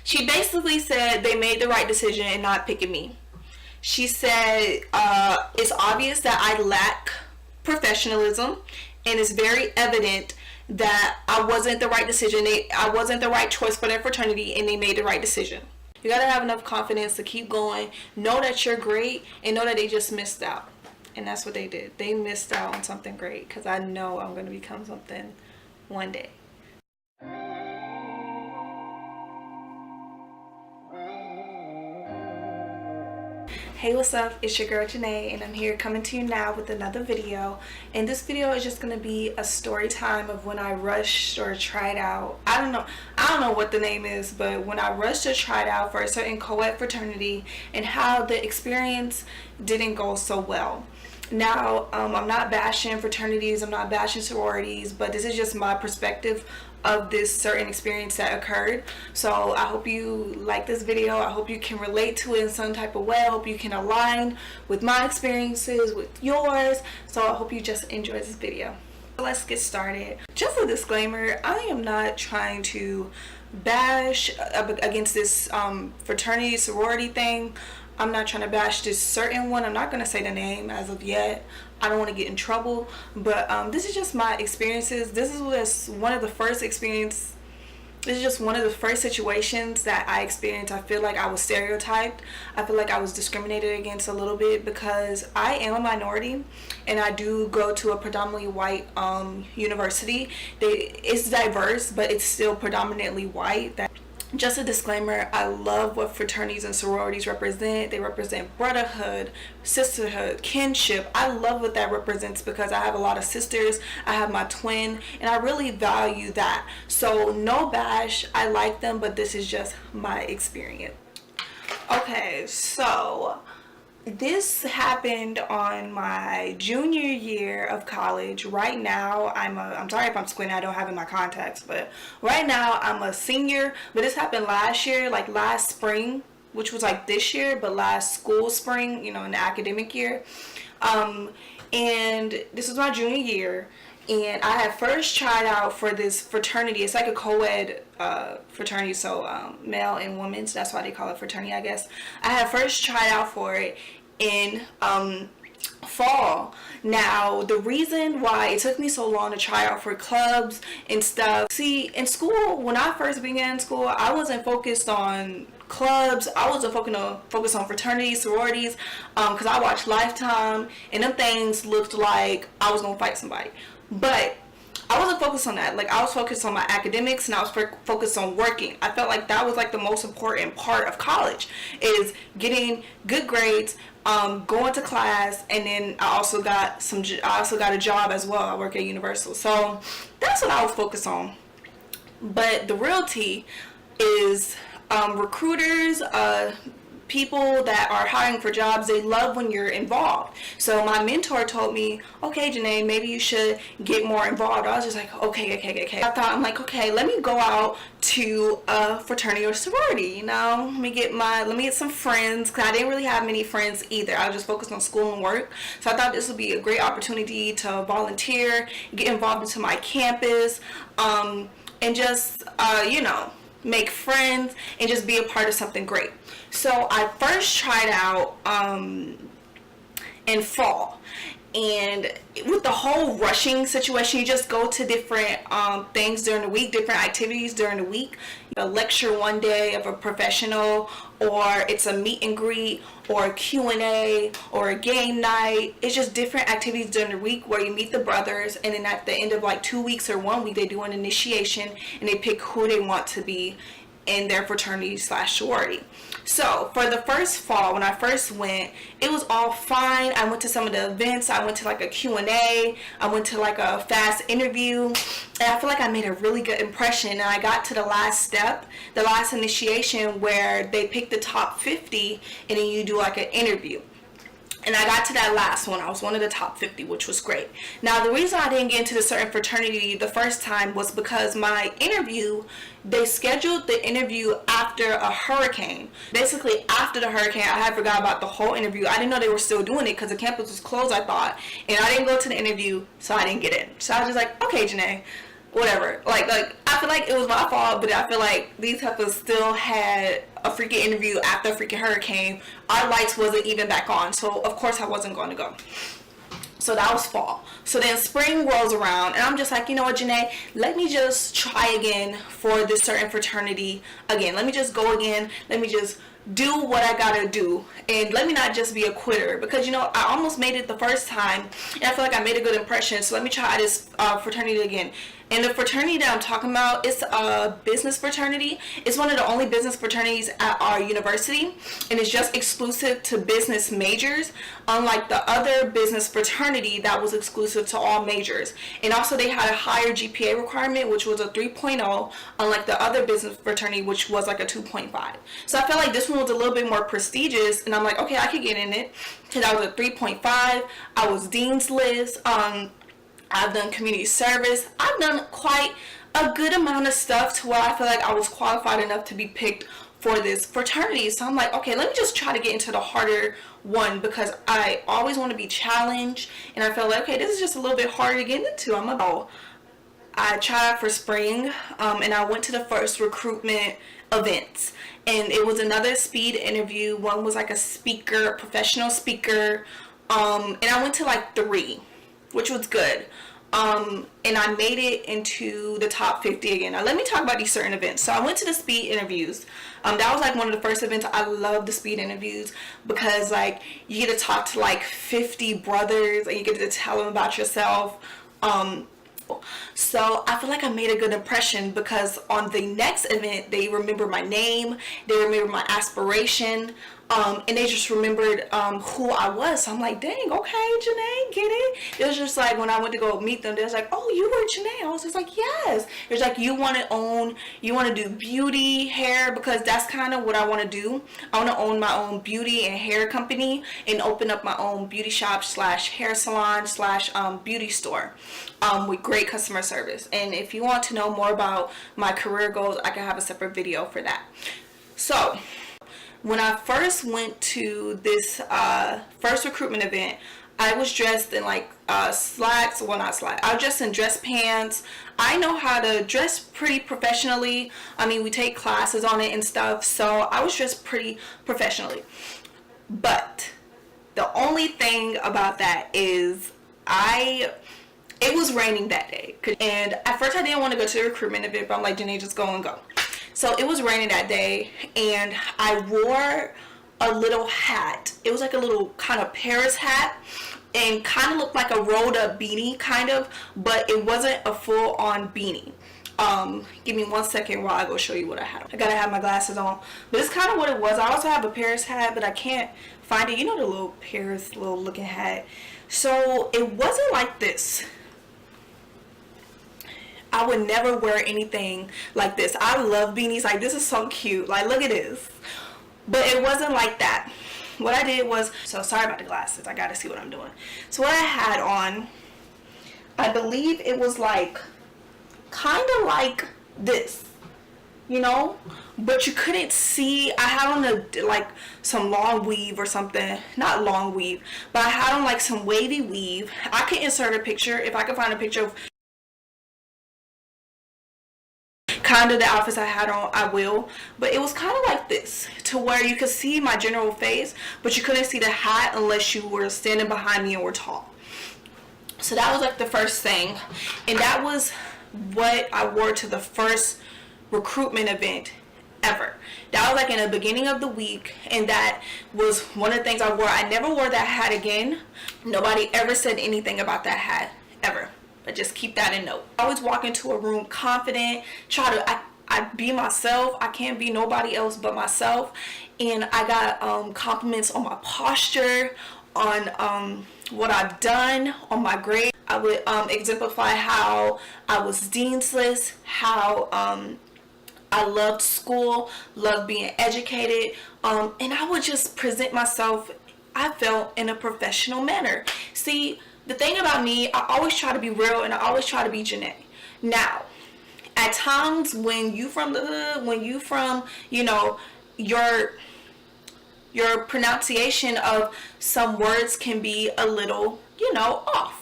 She basically said they made the right decision in not picking me. She said it's obvious that I lack professionalism, and it's very evident that I wasn't the right decision. I wasn't the right choice for their fraternity, and they made the right decision. You gotta have enough confidence to keep going, know that you're great, and know that they just missed out. And that's what they did. They missed out on something great, because I know I'm going to become something one day. Hey, what's up? It's your girl Janae, and I'm here coming to you now with another video. And this video is just going to be a story time of when I rushed or tried out. I don't know what the name is, but when I rushed or tried out for a certain co-ed fraternity and how the experience didn't go so well. Now, I'm not bashing fraternities, I'm not bashing sororities, but this is just my perspective of this certain experience that occurred. So I hope you like this video. I hope you can relate to it in some type of way. I hope you can align with my experiences with yours. So I hope you just enjoy this video. Let's get started. Just a disclaimer, I am not trying to bash against this fraternity sorority thing. I'm not trying to bash this certain one. I'm not going to say the name as of yet. I don't want to get in trouble. But this is just my experiences. This is just one of the first situations that I experienced. I feel like I was stereotyped. I feel like I was discriminated against a little bit because I am a minority and I do go to a predominantly white university. It's diverse, but it's still predominantly white. Just a disclaimer, I love what fraternities and sororities represent. They represent brotherhood, sisterhood, kinship. I love what that represents because I have a lot of sisters. I have my twin, and I really value that. So no bash, I like them, but this is just my experience. Okay, so this happened on my junior year of college. Right now, I'm sorry if I'm squinting, I don't have in my contacts, but right now I'm a senior. But this happened last year, like last spring, which was like this year, but last school spring, in the academic year. And this was my junior year. And I had first tried out for this fraternity. It's like a co-ed fraternity, so male and women's. That's why they call it fraternity, I guess. I had first tried out for it in fall. Now, the reason why it took me so long to try out for clubs and stuff. See, in school, when I first began school, I wasn't focused on clubs. I wasn't focused on fraternities, sororities, because I watched Lifetime, and them things looked like I was gonna fight somebody. But I wasn't focused on that. Like, I was focused on my academics, and I was focused on working. I felt like that was like the most important part of college, is getting good grades, going to class, and then I also got a job as well. I work at Universal, so that's what I was focused on. But the real tea is recruiters, people that are hiring for jobs, they love when you're involved. So my mentor told me, okay, Janae, maybe you should get more involved. I was just like, okay. I'm like, okay, let me go out to a fraternity or sorority, let me get some friends, because I didn't really have many friends either. I was just focused on school and work. So I thought this would be a great opportunity to volunteer, get involved into my campus, and just, make friends and just be a part of something great. So I first tried out in fall, and with the whole rushing situation, you just go to different things during the week, different activities during the week. A lecture one day of a professional, or it's a meet and greet, or a Q&A, or a game night. It's just different activities during the week where you meet the brothers, and then at the end of like 2 weeks or 1 week, they do an initiation and they pick who they want to be in their fraternity / sorority. So for the first fall, when I first went, it was all fine. I went to some of the events. I went to like a Q&A. I went to like a fast interview, and I feel like I made a really good impression. And I got to the last step, the last initiation, where they pick the top 50 and then you do like an interview. And I got to that last one. I was one of the top 50, which was great. Now, the reason I didn't get into the certain fraternity the first time was because my interview, they scheduled the interview after a hurricane. Basically, after the hurricane, I had forgot about the whole interview. I didn't know they were still doing it because the campus was closed, I thought. And I didn't go to the interview, so I didn't get in. So I was just like, okay, Janae, whatever. Like I feel like it was my fault, but I feel like these heifers still had a freaking interview after a freaking hurricane. Our lights wasn't even back on, so of course I wasn't going to go. So that was fall. So then spring rolls around, and I'm just like, you know what, Janae, let me just try again for this certain fraternity again. Let me just go again. Let me just do what I gotta do, and let me not just be a quitter, because you know I almost made it the first time and I feel like I made a good impression. So let me try this fraternity again. And the fraternity that I'm talking about, it's a business fraternity. It's one of the only business fraternities at our university, and it's just exclusive to business majors, unlike the other business fraternity that was exclusive to all majors. And also they had a higher GPA requirement, which was a 3.0, unlike the other business fraternity, which was like a 2.5. So I felt like this one was a little bit more prestigious, and I'm like, okay, I could get in it, because I was a 3.5. I was dean's list. I've done community service. I've done quite a good amount of stuff to where I feel like I was qualified enough to be picked for this fraternity. So I'm like, okay, let me just try to get into the harder one, because I always want to be challenged, and I felt like, okay, this is just a little bit harder to get into. I tried out for spring, and I went to the first recruitment events, and it was another speed interview. One was like a speaker, a professional speaker, and I went to like 3, which was good. And I made it into the top 50 again. Now let me talk about these certain events. So I went to the speed interviews. That was like one of the first events. I love the speed interviews, because like you get to talk to like 50 brothers, and you get to tell them about yourself. So I feel like I made a good impression, because on the next event they remember my name, they remember my aspiration, and they just remembered who I was. So I'm like, dang, okay, Janae, get it? It was just like when I went to go meet them, they was like, oh, you were Janae. I was just like, yes. It was like, you want to do beauty, hair, because that's kind of what I want to do. I want to own my own beauty and hair company, and open up my own beauty shop / hair salon / beauty store, with great customer service. And if you want to know more about my career goals, I can have a separate video for that. So when I first went to this first recruitment event, I was dressed in like slacks. Well, not slacks. I was dressed in dress pants. I know how to dress pretty professionally. I mean, we take classes on it and stuff. So I was dressed pretty professionally. But the only thing about that is it was raining that day. And at first I didn't want to go to the recruitment event, but I'm like, Janae, just go and go. So it was raining that day, and I wore a little hat. It was like a little kind of Paris hat, and kind of looked like a rolled up beanie kind of, but it wasn't a full on beanie. Give me 1 second while I go show you what I had. I gotta have my glasses on, but it's kind of what it was. I also have a Paris hat, but I can't find it. You know, the little Paris little looking hat. So it wasn't like this. I would never wear anything like this. I love beanies. Like, this is so cute. Like, look at this. But it wasn't like that. What I did was, so sorry about the glasses. I gotta see what I'm doing. So what I had on, I believe it was like, kind of like this, you know? But you couldn't see. I had on like some long weave or something. Not long weave, but I had on like some wavy weave. I could insert a picture. If I could find a picture of kind of the outfits I had on, I will. But it was kind of like this, to where you could see my general face, but you couldn't see the hat unless you were standing behind me and were tall. So that was like the first thing, and that was what I wore to the first recruitment event ever. That was like in the beginning of the week, and that was one of the things I wore. I never wore that hat again. Nobody ever said anything about that hat ever. But just keep that in note. I always walk into a room confident, I be myself. I can't be nobody else but myself. And I got compliments on my posture, on what I've done, on my grade. I would exemplify how I was dean's list, how I loved school, loved being educated, and I would just present myself, I felt, in a professional manner. See, the thing about me, I always try to be real, and I always try to be Janae. Now, at times when you from the hood, when you from, you know, your pronunciation of some words can be a little, you know, off.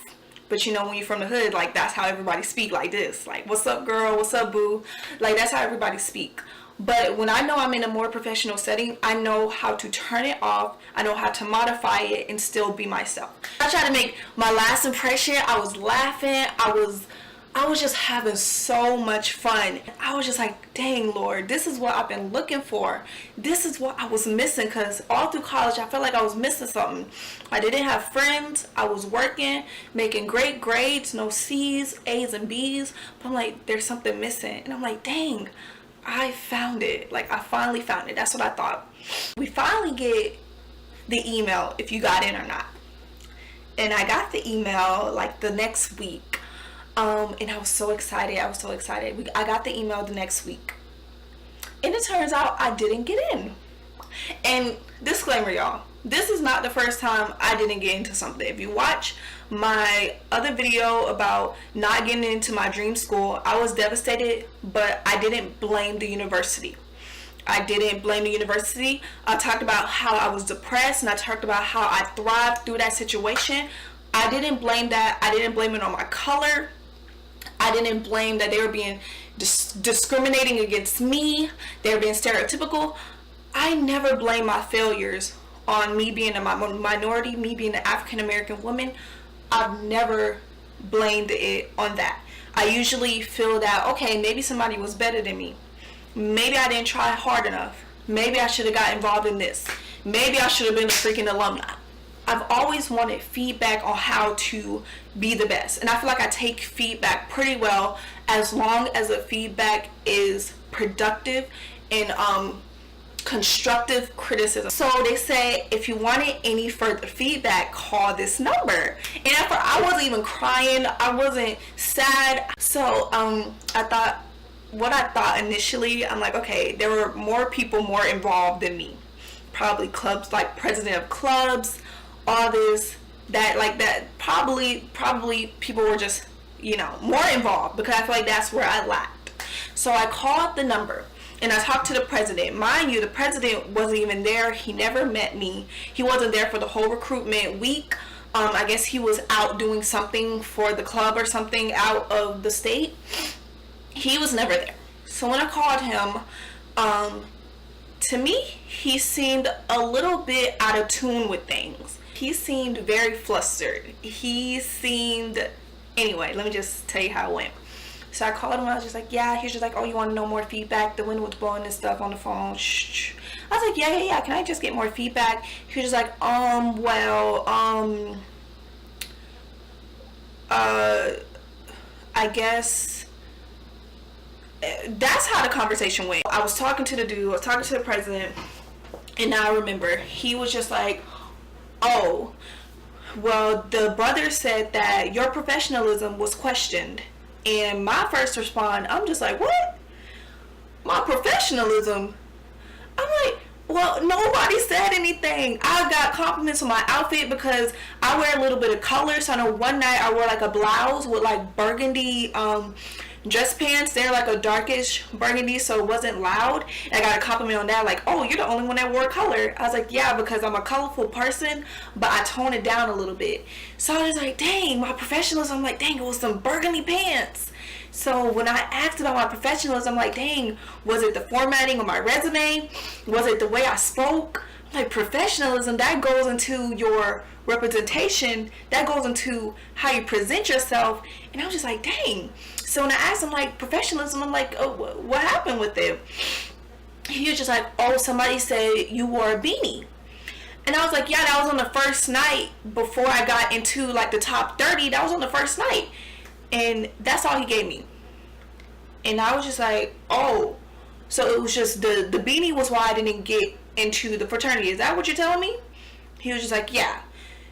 But you know, when you're from the hood, like, that's how everybody speak, like this. Like, what's up, girl? What's up, boo? Like, that's how everybody speak. But when I know I'm in a more professional setting, I know how to turn it off. I know how to modify it and still be myself. I tried to make my last impression. I was laughing. I was just having so much fun. I was just like, dang, Lord, this is what I've been looking for. This is what I was missing, because all through college, I felt like I was missing something. I didn't have friends. I was working, making great grades, no C's, A's, and B's. But I'm like, there's something missing. And I'm like, dang, I found it. Like, I finally found it. That's what I thought. We finally get the email if you got in or not. And I got the email like the next week. And I was so excited. I got the email the next week. And it turns out I didn't get in. And disclaimer, y'all, this is not the first time I didn't get into something. If you watch my other video about not getting into my dream school, I was devastated, but I didn't blame the university. I talked about how I was depressed, and I talked about how I thrived through that situation. I didn't blame that. I didn't blame it on my color. I didn't blame that they were being discriminating against me. They were being stereotypical. I never blame my failures on me being a minority, me being an African American woman. I've never blamed it on that. I usually feel that, okay, maybe somebody was better than me. Maybe I didn't try hard enough. Maybe I should have got involved in this. Maybe I should have been a freaking alumni. I've always wanted feedback on how to be the best. And I feel like I take feedback pretty well as long as the feedback is productive and constructive criticism. So they say, if you wanted any further feedback, call this number. And I wasn't even crying. I wasn't sad. So what I thought initially, I'm like, okay, there were more people more involved than me. Probably clubs, like president of clubs, all this, that, like that. Probably people were just, more involved, because I feel like that's where I lacked. So I called the number and I talked to the president. Mind you, the president wasn't even there. He never met me. He wasn't there for the whole recruitment week. I guess he was out doing something for the club or something out of the state. He was never there. So when I called him, to me, he seemed a little bit out of tune with things. He seemed very flustered. Anyway, let me just tell you how it went. So I called him and I was just like, yeah. He was just like, oh, you want to know more feedback? The wind was blowing and stuff on the phone. Shh. I was like, yeah. Can I just get more feedback? He was just like, I guess that's how the conversation went. I was talking to the dude, I was talking to the president, and now I remember he was just like, oh, well, the brother said that your professionalism was questioned. And my first response, I'm just like, what? My professionalism? I'm like, well, nobody said anything. I got compliments on my outfit because I wear a little bit of color. So I know one night I wore like a blouse with like burgundy dress pants. They're like a darkish burgundy, so it wasn't loud. And I got a compliment on that, like, oh, you're the only one that wore color. I was like, yeah, because I'm a colorful person, but I tone it down a little bit. So I was like, dang, my professionalism, I'm like, dang, it was some burgundy pants. So when I asked about my professionalism, I'm like, dang, was it the formatting of my resume? Was it the way I spoke? Like, professionalism, that goes into your representation, that goes into how you present yourself. And I was just like, dang. So when I asked him, like, professionalism, I'm like, oh, what happened with it? He was just like, oh, somebody said you wore a beanie. And I was like, yeah, that was on the first night before I got into like the top 30. That was on the first night. And that's all he gave me. And I was just like, oh, so it was just the beanie was why I didn't get into the fraternity. Is that what you're telling me? He was just like, yeah,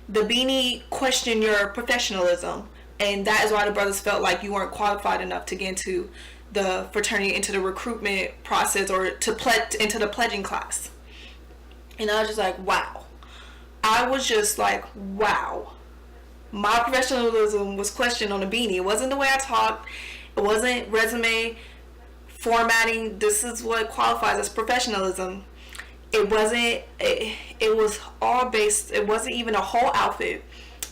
the beanie questioned your professionalism, and that is why the brothers felt like you weren't qualified enough to get into the fraternity, into the recruitment process, or to pledge into the pledging class. And I was just like, wow. I was just like, wow. My professionalism was questioned on the beanie. It wasn't the way I talked. It wasn't resume formatting. This is what qualifies as professionalism. It wasn't, it was all based, it wasn't even a whole outfit.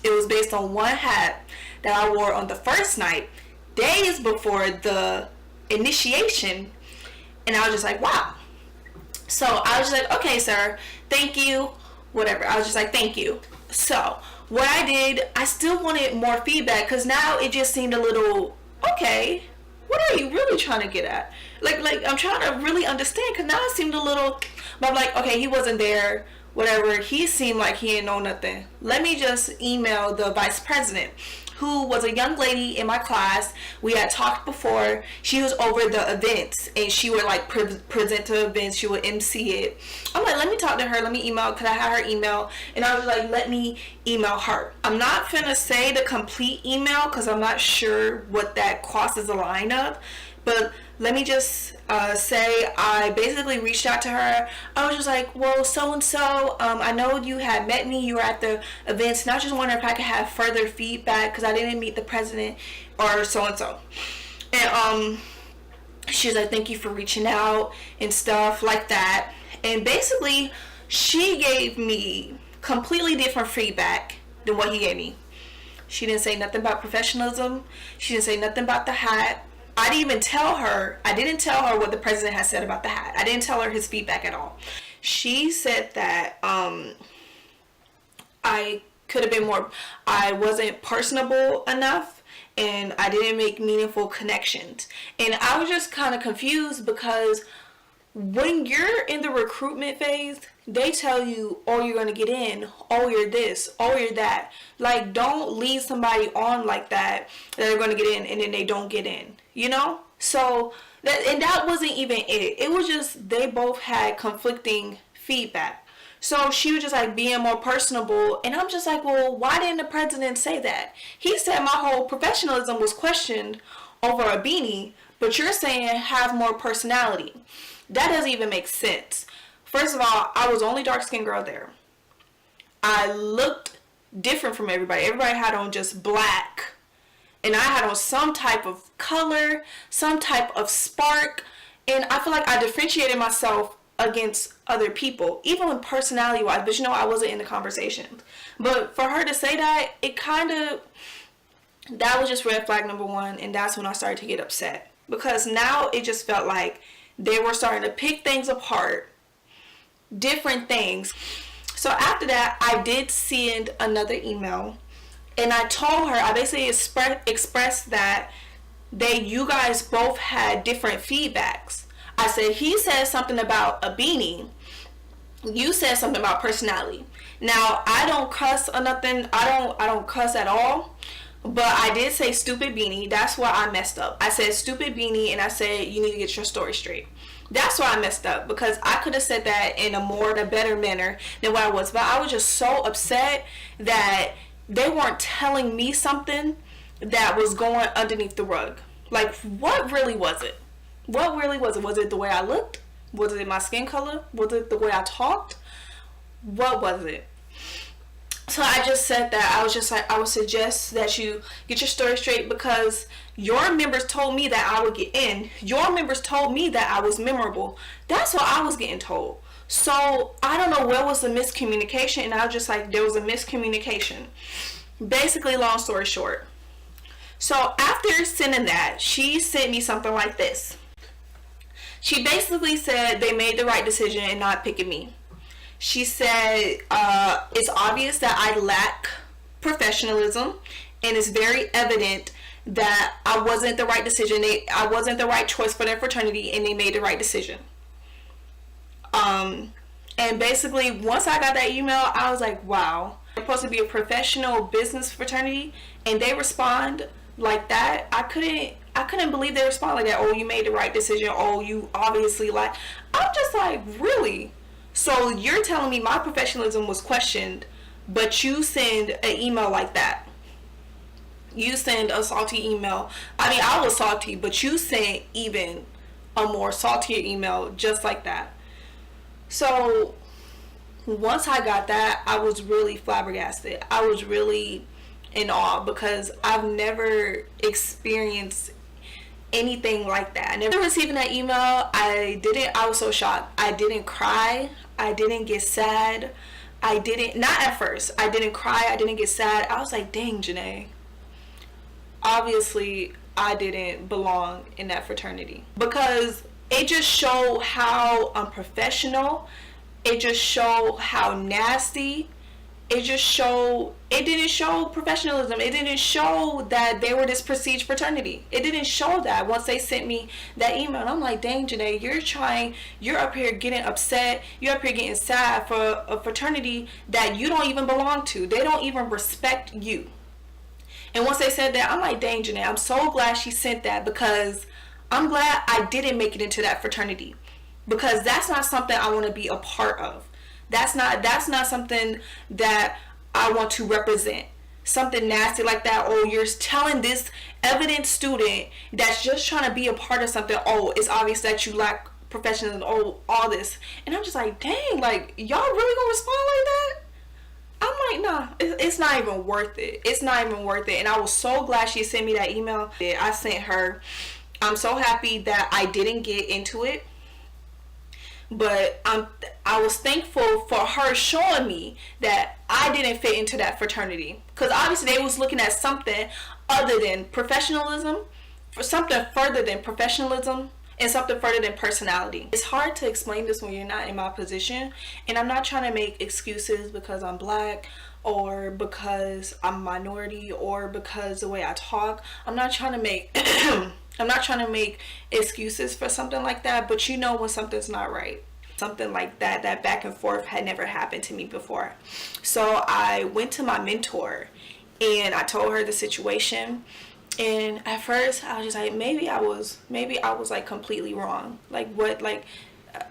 It was based on one hat that I wore on the first night, days before the initiation. And I was just like, wow. So I was just like, okay, sir, thank you, whatever. I was just like, thank you. So what I did, I still wanted more feedback, because now it just seemed a little, okay, what are you really trying to get at? Like I'm trying to really understand, because now it seemed a little, but I'm like, okay, he wasn't there, whatever. He seemed like he didn't know nothing. Let me just email the vice president, who was a young lady in my class. We had talked before. She was over the events, and she would like present to events. She would MC it. I'm like, let me talk to her. Let me email, because I had her email. And I was like, let me email her. I'm not finna say the complete email, because I'm not sure what that crosses the line of. But let me just say I basically reached out to her. I was just like, well, so-and-so, I know you had met me, you were at the events, and I just wonder if I could have further feedback, because I didn't meet the president or so-and-so. And she was like, thank you for reaching out and stuff like that. And basically, she gave me completely different feedback than what he gave me. She didn't say nothing about professionalism. She didn't say nothing about the hat. I didn't even tell her, what the president had said about the hat. I didn't tell her his feedback at all. She said that I could have been more, I wasn't personable enough, and I didn't make meaningful connections. And I was just kind of confused, because when you're in the recruitment phase, they tell you, oh, you're going to get in, oh, you're this, oh, you're that. Like, don't lead somebody on like that they're going to get in, and then they don't get in, you know? So, that wasn't even it. It was just, they both had conflicting feedback. So she was just like being more personable, and I'm just like, well, why didn't the president say that? He said my whole professionalism was questioned over a beanie, but you're saying have more personality. That doesn't even make sense. First of all, I was the only dark-skinned girl there. I looked different from everybody. Everybody had on just black, and I had on some type of color, some type of spark, and I feel like I differentiated myself against other people, even with personality-wise, but I wasn't in the conversation. But for her to say that, that was just red flag number one, and that's when I started to get upset, because now it just felt like they were starting to pick things apart, different things. So after that, I did send another email, and I told her, I basically expressed that you guys both had different feedbacks. I said, he said something about a beanie. You said something about personality. Now, I don't cuss or nothing. I don't cuss at all. But I did say stupid beanie. That's where I messed up. I said stupid beanie, and I said you need to get your story straight. That's where I messed up, because I could have said that in a better manner than what I was. But I was just so upset that they weren't telling me something that was going underneath the rug. Like, what really was it? What really was it? Was it the way I looked? Was it my skin color? Was it the way I talked? What was it? So I just said that. I was just like, I would suggest that you get your story straight, because your members told me that I would get in. Your members told me that I was memorable. That's what I was getting told. So I don't know where was the miscommunication, and I was just like, there was a miscommunication. Basically, long story short. So after sending that, she sent me something like this. She basically said they made the right decision in not picking me. She said, it's obvious that I lack professionalism, and it's very evident that I wasn't the right decision. I wasn't the right choice for their fraternity, and they made the right decision. And basically, once I got that email, I was like, wow. It's supposed to be a professional business fraternity, and they respond like that. I couldn't believe they respond like that. Oh, you made the right decision. Oh, you obviously like. I'm just like, really? So you're telling me my professionalism was questioned, but you send an email like that. You send a salty email. I mean, I was salty, but you sent even a more saltier email just like that. So once I got that, I was really flabbergasted. I was really in awe, because I've never experienced anything like that. I never receiving that email. I was so shocked. I didn't cry. I didn't get sad. I didn't, not at first, I didn't cry, I didn't get sad. I was like, dang, Janae, obviously I didn't belong in that fraternity, because it just showed how unprofessional, it just showed how nasty, it didn't show professionalism. It didn't show that they were this prestige fraternity. It didn't show that once they sent me that email. And I'm like, dang, Janae, you're up here getting upset, you're up here getting sad for a fraternity that you don't even belong to. They don't even respect you. And once they said that, I'm like, dang, Janae, I'm so glad she sent that, because I'm glad I didn't make it into that fraternity, because that's not something I want to be a part of. That's not something that I want to represent. Something nasty like that. Oh, you're telling this evident student that's just trying to be a part of something, oh, it's obvious that you lack professionalism, oh, all this. And I'm just like, dang, like, y'all really gonna respond like that? I'm like, nah, it's not even worth it. It's not even worth it. And I was so glad she sent me that email. I sent her. I'm so happy that I didn't get into it. But I was thankful for her showing me that I didn't fit into that fraternity, because obviously they was looking at something other than professionalism, for something further than professionalism, and something further than personality. It's hard to explain this when you're not in my position, and I'm not trying to make excuses because I'm black, or because I'm a minority, or because the way I talk. I'm not trying to make I'm not trying to make excuses for something like that, but you know when something's not right. Something like that, that back and forth had never happened to me before. So I went to my mentor and I told her the situation. And at first I was just like, maybe I was like completely wrong. Like what, like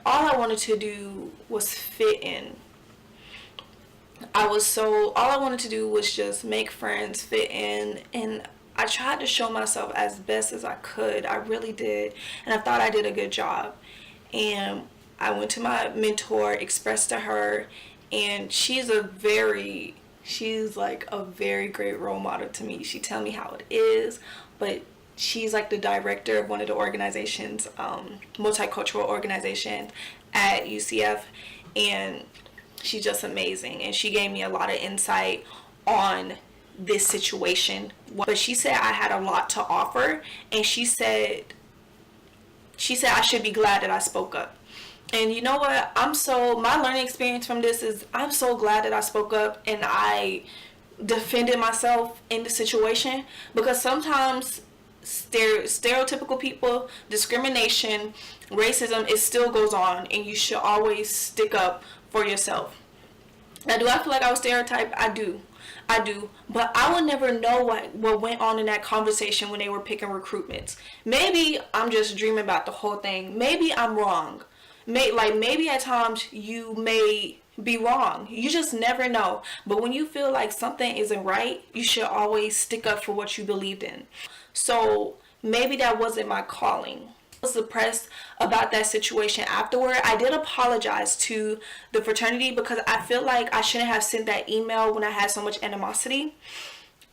all I wanted to do was fit in. All I wanted to do was just make friends, fit in, and I tried to show myself as best as I could. I really did. And I thought I did a good job. And I went to my mentor, expressed to her, and she's like a very great role model to me. She tell me how it is, but she's like the director of one of the organizations, multicultural organization at UCF, and she's just amazing. And she gave me a lot of insight on this situation. But she said I had a lot to offer, and she said I should be glad that I spoke up. And you know what? My learning experience from this is I'm so glad that I spoke up and I defended myself in the situation, because sometimes stereotypical people, discrimination, racism, it still goes on, and you should always stick up for yourself. Now, do I feel like I was stereotyped? I do, but I would never know what went on in that conversation when they were picking recruitments. Maybe I'm just dreaming about the whole thing. Maybe I'm wrong. Maybe at times you may be wrong. You just never know. But when you feel like something isn't right, you should always stick up for what you believed in. So maybe that wasn't my calling. I was depressed about that situation afterward. I did apologize to the fraternity because I feel like I shouldn't have sent that email when I had so much animosity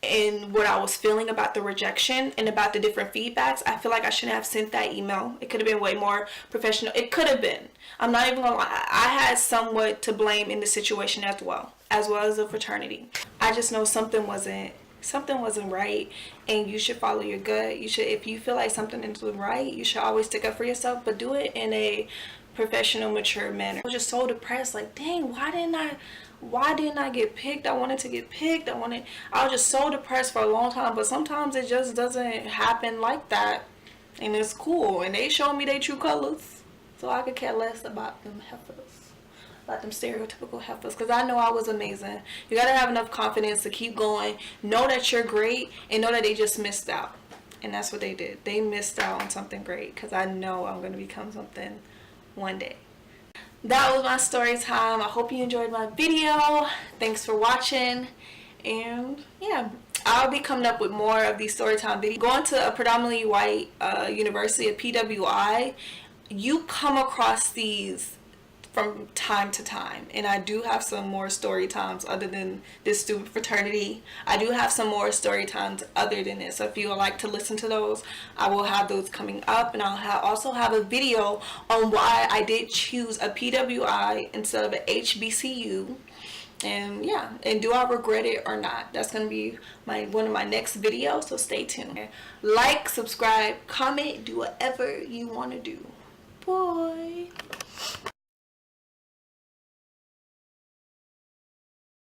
and what I was feeling about the rejection and about the different feedbacks. I feel like I shouldn't have sent that email. It could have been way more professional. It could have been. I'm not even gonna lie. I had somewhat to blame in the situation as well as the fraternity. I just know something wasn't right, and you should follow your gut. You should, if you feel like something isn't right, you should always stick up for yourself, but do it in a professional, mature manner. I was just so depressed, like, dang, why didn't I get picked? I wanted to get picked. I was just so depressed for a long time, but sometimes it just doesn't happen like that, and it's cool, and they showed me their true colors, so I could care less about them heifers, about them stereotypical heifers, because I know I was amazing. You gotta have enough confidence to keep going, know that you're great, and know that they just missed out. And that's what they did. They missed out on something great, because I know I'm gonna become something one day. That was my story time. I hope you enjoyed my video. Thanks for watching, and yeah, I'll be coming up with more of these story time videos. Going to a predominantly white university, a PWI, you come across these from time to time, and I do have some more story times other than this stupid fraternity. I do have some more story times other than this, so if you would like to listen to those, I will have those coming up, and I'll also have a video on why I did choose a PWI instead of an HBCU, And yeah, and do I regret it or not? That's gonna be one of my next videos, so stay tuned. Like, subscribe, comment, do whatever you want to do. Boy.